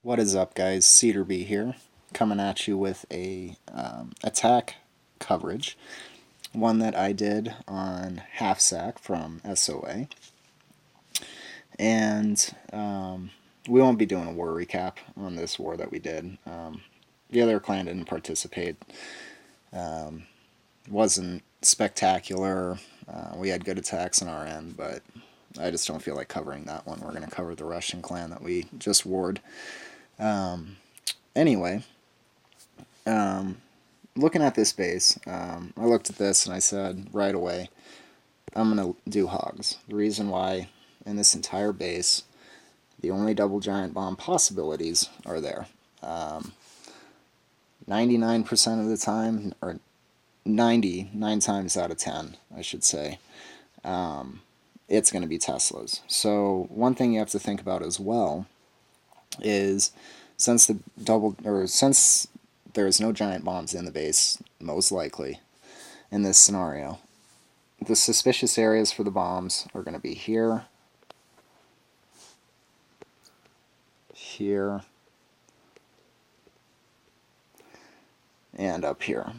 What is up, guys? Cedar Bee here, coming at you with a attack coverage, one that I did on Half Sack from SOA, and we won't be doing a war recap on this war that we did. The other clan didn't participate. Wasn't spectacular. We had good attacks on our end, but I just don't feel like covering that one. We're going to cover the Russian clan that we just warred. Anyway, looking at this base, I looked at this and I said right away, I'm going to do hogs. The reason why, in this entire base, the only double giant bomb possibilities are there. 99% of the time, or 99 times out of 10, I should say, it's going to be Teslas. So one thing you have to think about as well is since there's no giant bombs in the base, most likely in this scenario, the suspicious areas for the bombs are going to be here, here, and up here.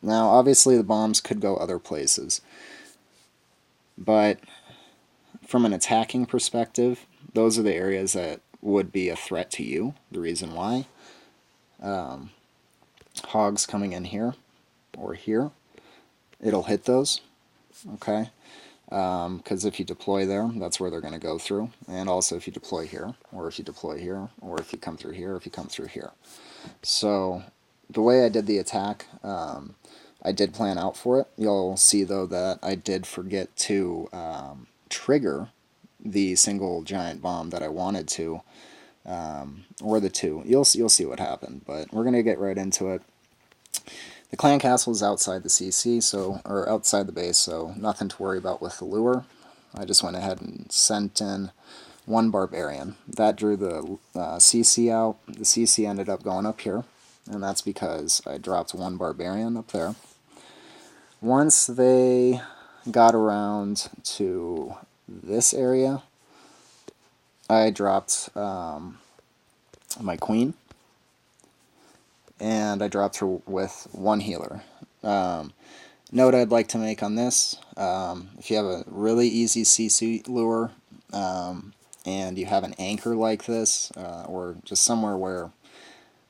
Now, obviously, the bombs could go other places, but from an attacking perspective, those are the areas that would be a threat to you. The reason why. Hogs coming in here or here, it'll hit those, okay? Because if you deploy there, that's where they're going to go through. And also if you deploy here, or if you deploy here, or if you come through here, or if you come through here. So the way I did the attack, I did plan out for it. You'll see, though, that I did forget to trigger the single giant bomb that I wanted to, or the two. You'll see what happened, but we're going to get right into it. The clan castle is outside the CC, or outside the base, so nothing to worry about with the lure. I just went ahead and sent in one barbarian. That drew the CC out. The CC ended up going up here, and that's because I dropped one barbarian up there. Once they got around to this area, I dropped my queen, and I dropped her with one healer. Note I'd like to make on this, if you have a really easy CC lure, and you have an anchor like this, or just somewhere where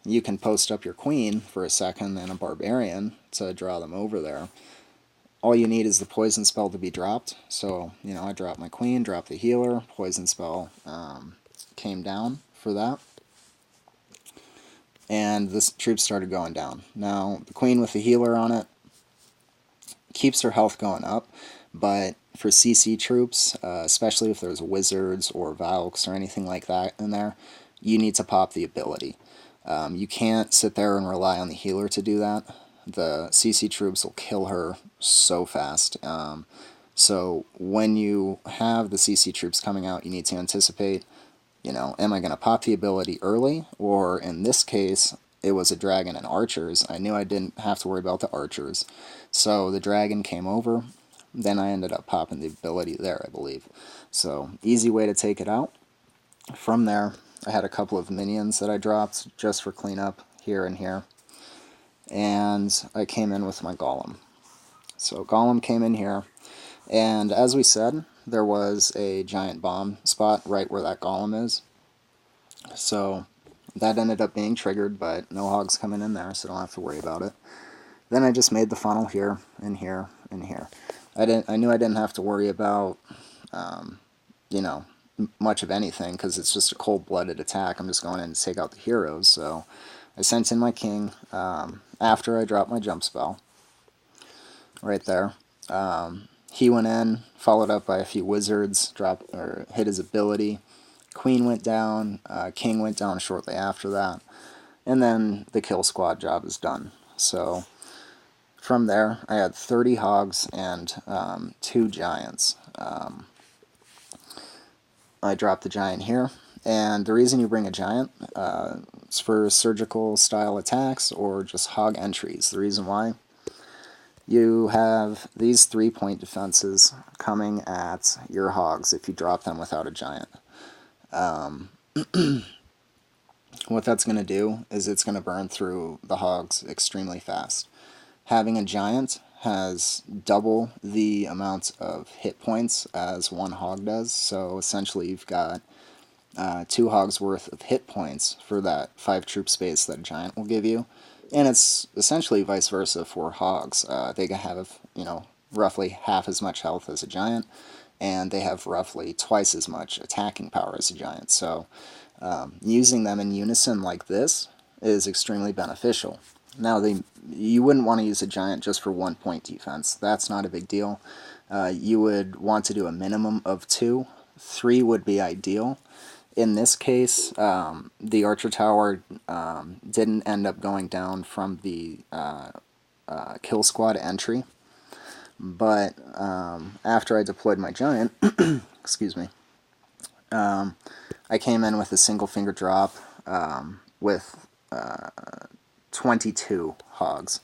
you can post up your queen for a second and a barbarian to draw them over there, all you need is the poison spell to be dropped. So, I dropped my queen, dropped the healer, poison spell came down for that, and the troops started going down. Now, the queen with the healer on it keeps her health going up, but for CC troops, especially if there's wizards or Valks or anything like that in there, you need to pop the ability. You can't sit there and rely on the healer to do that. The CC troops will kill her so fast. So when you have the CC troops coming out, you need to anticipate, am I going to pop the ability early? Or in this case, it was a dragon and archers. I knew I didn't have to worry about the archers. So the dragon came over. Then I ended up popping the ability there, I believe. So easy way to take it out. From there, I had a couple of minions that I dropped just for cleanup here and here. And I came in with my golem. So golem came in here. And as we said, there was a giant bomb spot right where that golem is. So that ended up being triggered, but no hogs coming in there, so don't have to worry about it. Then I just made the funnel here, and here, and here. I knew I didn't have to worry about, much of anything, because it's just a cold-blooded attack. I'm just going in to take out the heroes, so I sent in my king after I dropped my jump spell. Right there. He went in, followed up by a few wizards, hit his ability. Queen went down, King went down shortly after that, and then the kill squad job is done. So from there, I had 30 hogs and 2 giants. I dropped the giant here, and the reason you bring a giant is for surgical style attacks or just hog entries. The reason why, you have these 3-point defenses coming at your hogs if you drop them without a giant. what that's going to do is it's going to burn through the hogs extremely fast. Having a giant has double the amount of hit points as one hog does, so essentially you've got 2 hogs worth of hit points for that 5 troop space that a giant will give you. And it's essentially vice versa for hogs. They have, roughly half as much health as a giant, and they have roughly twice as much attacking power as a giant. So using them in unison like this is extremely beneficial. Now, you wouldn't want to use a giant just for 1 point defense. That's not a big deal. You would want to do a minimum of 2. 3 would be ideal. In this case, the Archer Tower didn't end up going down from the kill squad entry, but after I deployed my giant, excuse me, I came in with a single finger drop with 22 hogs.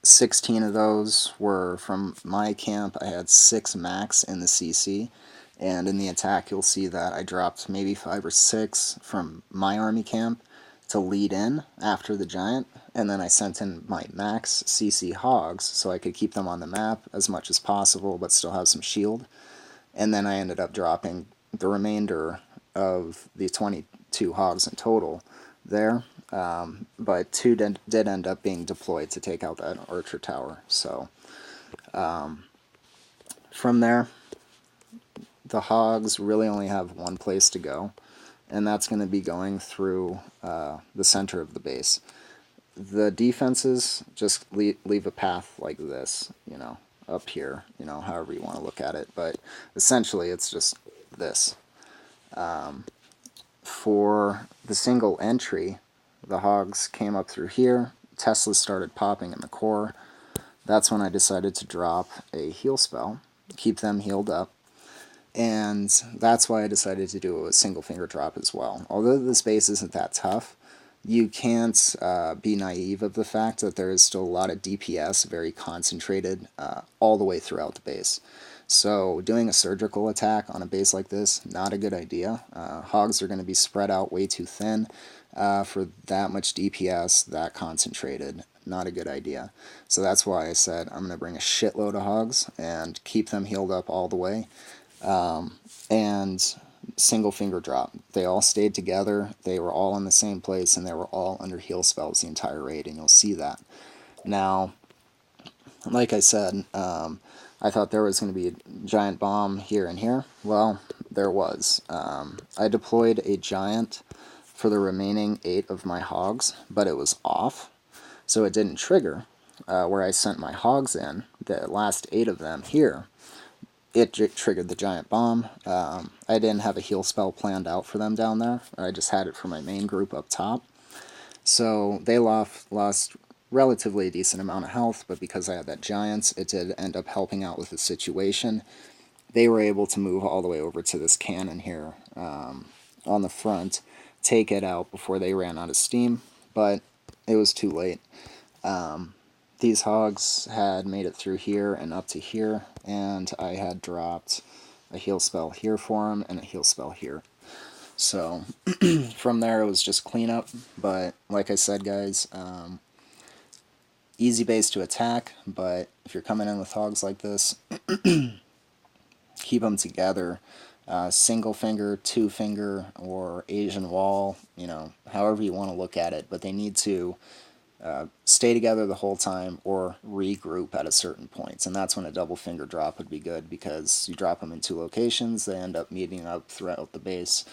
16 of those were from my camp. I had 6 max in the CC, and in the attack you'll see that I dropped maybe 5 or 6 from my army camp to lead in after the giant, and then I sent in my max CC hogs so I could keep them on the map as much as possible but still have some shield. And then I ended up dropping the remainder of the 22 hogs in total there, but 2 did end up being deployed to take out that Archer Tower. So from there, the hogs really only have one place to go, and that's going to be going through the center of the base. The defenses just leave a path like this, up here, however you want to look at it, but essentially it's just this. For the single entry, the hogs came up through here, Teslas started popping in the core. That's when I decided to drop a heal spell, keep them healed up, and that's why I decided to do a single finger drop as well. Although this base isn't that tough, you can't be naive of the fact that there is still a lot of DPS very concentrated all the way throughout the base. So doing a surgical attack on a base like this, not a good idea. Hogs are going to be spread out way too thin for that much DPS, that concentrated. Not a good idea. So that's why I said I'm going to bring a shitload of hogs and keep them healed up all the way. And single finger drop. They all stayed together, they were all in the same place, and they were all under heal spells the entire raid, and you'll see that. Now, like I said, I thought there was going to be a giant bomb here and here. Well, there was. I deployed a giant for the remaining 8 of my hogs, but it was off, so it didn't trigger. Where I sent my hogs in, the last 8 of them here, it triggered the giant bomb. I didn't have a heal spell planned out for them down there. I just had it for my main group up top. So they lost relatively a decent amount of health, but because I had that giant, it did end up helping out with the situation. They were able to move all the way over to this cannon here on the front, take it out before they ran out of steam, but it was too late. These hogs had made it through here and up to here, and I had dropped a heal spell here for them and a heal spell here. So from there it was just cleanup, but like I said, guys, easy base to attack, but if you're coming in with hogs like this, keep them together. Single finger, 2 finger, or Asian wall, however you want to look at it, but they need to stay together the whole time or regroup at a certain point, and that's when a double finger drop would be good, because you drop them in 2 locations, they end up meeting up throughout the base,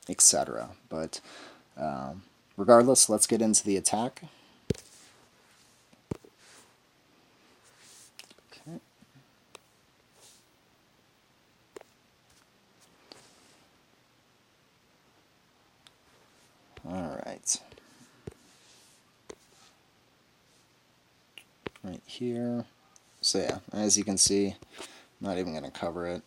etc. But regardless, let's get into the attack. Okay. Alright. Right here. So yeah, as you can see, I'm not even going to cover it.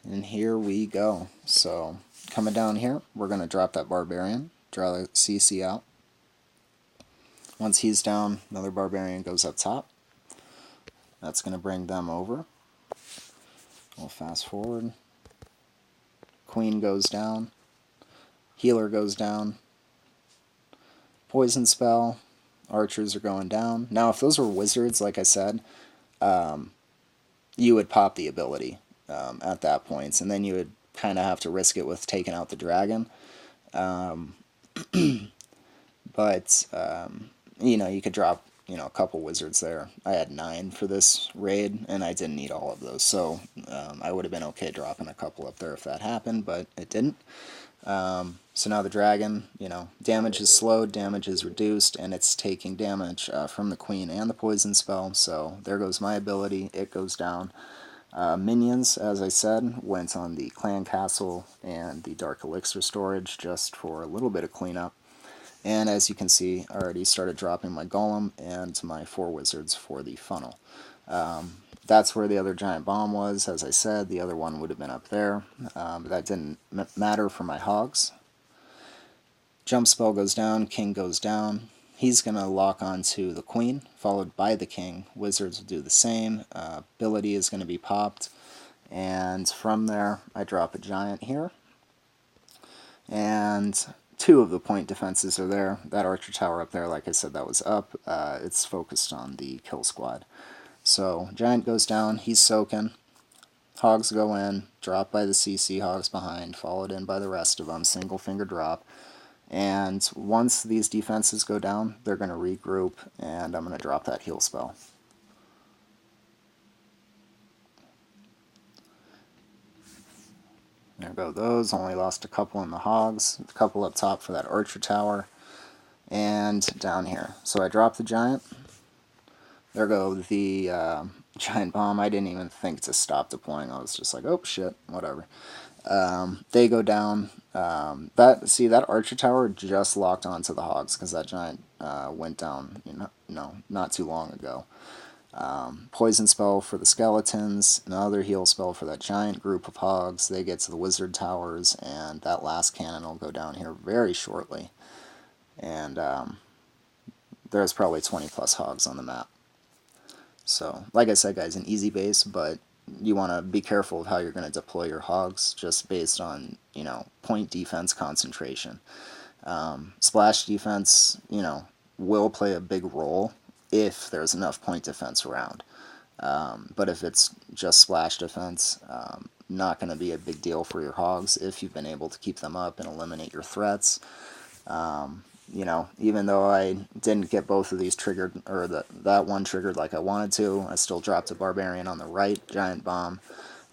And here we go. So coming down here, we're going to drop that barbarian, draw the CC out. Once he's down, another barbarian goes up top. That's going to bring them over. We'll fast forward. Queen goes down. Healer goes down. Poison spell. Archers are going down. Now, if those were wizards, like I said, you would pop the ability at that point, and then you would kind of have to risk it with taking out the dragon. But you could drop a couple wizards there. I had 9 for this raid, and I didn't need all of those, so I would have been okay dropping a couple up there if that happened, but it didn't. So now the dragon, damage is slowed, damage is reduced, and it's taking damage from the queen and the poison spell, so there goes my ability, it goes down. Minions, as I said, went on the clan castle and the dark elixir storage just for a little bit of cleanup. And as you can see, I already started dropping my golem and my 4 wizards for the funnel. That's where the other giant bomb was. As I said, the other one would have been up there, but that didn't matter for my hogs. Jump spell goes down, king goes down. He's going to lock onto the queen, followed by the king. Wizards will do the same. Ability is going to be popped. And from there, I drop a giant here. And 2 of the point defenses are there. That archer tower up there, like I said, that was up. It's focused on the kill squad. So, giant goes down, he's soaking. Hogs go in, drop by the CC, hogs behind, followed in by the rest of them, single finger drop. And once these defenses go down, they're going to regroup, and I'm going to drop that heal spell. There go those. Only lost a couple in the hogs, a couple up top for that archer tower, and down here. So I dropped the giant. There go the giant bomb. I didn't even think to stop deploying. I was just like, oh shit, whatever. They go down. That archer tower just locked onto the hogs because that giant went down, not too long ago. Poison spell for the skeletons, another heal spell for that giant group of hogs. They get to the wizard towers, and that last cannon will go down here very shortly. And there's probably 20 plus hogs on the map. So, like I said, guys, an easy base, but you want to be careful of how you're going to deploy your hogs, just based on, point defense concentration. Splash defense, will play a big role if there's enough point defense around. But if it's just splash defense, not going to be a big deal for your hogs if you've been able to keep them up and eliminate your threats. Even though I didn't get both of these triggered, or that one triggered like I wanted to, I still dropped a barbarian on the right, giant bomb,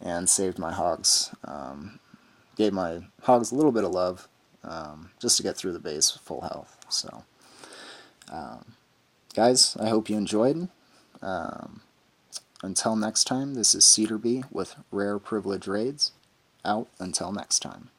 and saved my hogs. Gave my hogs a little bit of love, just to get through the base with full health. So, guys, I hope you enjoyed. Until next time, this is Cedar Bee with Rare Privilege Raids. Out until next time.